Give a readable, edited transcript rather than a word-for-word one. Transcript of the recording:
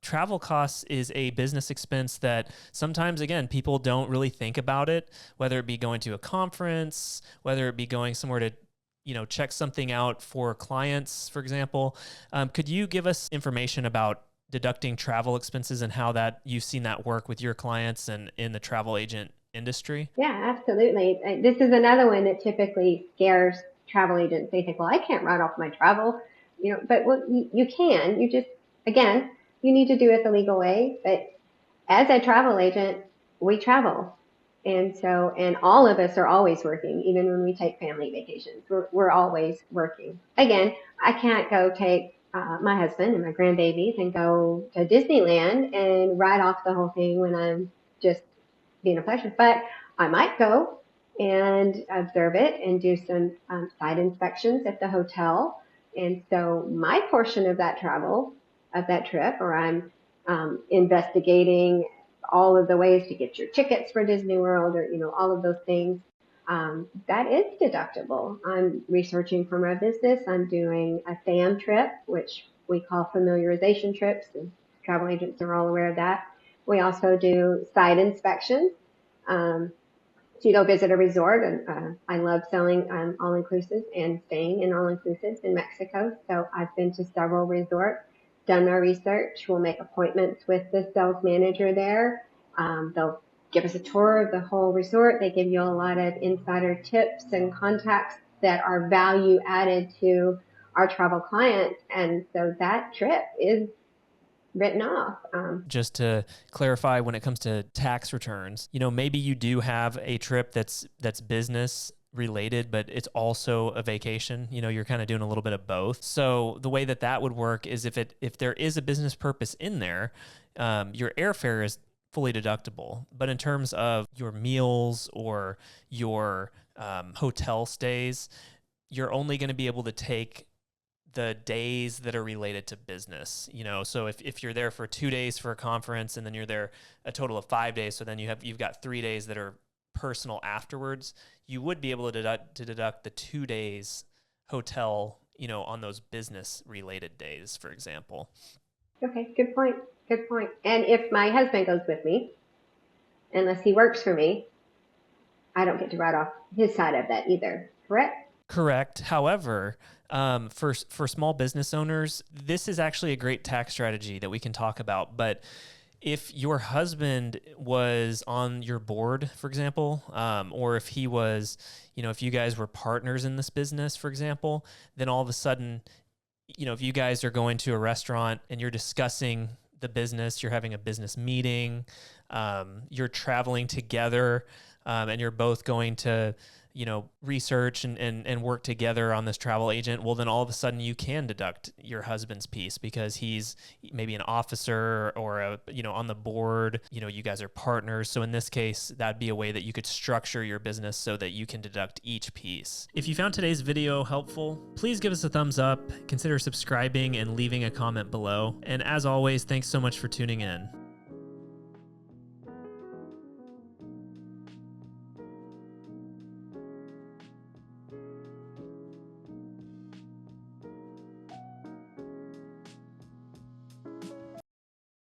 travel costs is a business expense that sometimes, again, people don't really think about it, whether it be going to a conference, whether it be going somewhere to check something out for clients, for example. Could you give us information about deducting travel expenses and how that you've seen that work with your clients and in the travel agent industry? Yeah, absolutely. This is another one that typically scares travel agents. They think, well, I can't write off my travel, but you can. You just, again, you need to do it the legal way. But as a travel agent, we travel. And all of us are always working, even when we take family vacations. We're always working. Again, I can't go take my husband and my grandbabies and go to Disneyland and write off the whole thing when I'm just being a pleasure. But I might go and observe it and do some site inspections at the hotel. And so my portion of that travel, of that trip, or I'm investigating all of the ways to get your tickets for Disney World, or all of those things, that is deductible. I'm researching for my business. I'm doing a FAM trip, which we call familiarization trips, and travel agents are all aware of that. We also do site inspections. So visit a resort, and I love selling all-inclusive and staying in all-inclusives in Mexico. So I've been to several resorts, done my research. We'll make appointments with the sales manager there. They'll give us a tour of the whole resort. They give you a lot of insider tips and contacts that are value added to our travel clients. And so that trip is written off. Just to clarify, when it comes to tax returns, maybe you do have a trip that's business related, but it's also a vacation. You're kind of doing a little bit of both. So the way that would work is if there is a business purpose in there, your airfare is fully deductible. But in terms of your meals or your hotel stays, you're only going to be able to take the days that are related to business. So if you're there for 2 days for a conference and then you're there a total of 5 days, so then you've got 3 days that are personal afterwards, you would be able to deduct the 2 days hotel, on those business related days, for example. Okay, good point. Good point. And if my husband goes with me, unless he works for me, I don't get to write off his side of that either, correct? Correct. However, for small business owners, this is actually a great tax strategy that we can talk about. But if your husband was on your board, for example, or if he was, if you guys were partners in this business, for example, then all of a sudden, if you guys are going to a restaurant and you're discussing the business, you're having a business meeting, you're traveling together, and you're both going to, research and work together on this travel agent, well, then all of a sudden you can deduct your husband's piece because he's maybe an officer or on the board, you guys are partners. So in this case, that'd be a way that you could structure your business so that you can deduct each piece. If you found today's video helpful, please give us a thumbs up, consider subscribing and leaving a comment below. And as always, thanks so much for tuning in.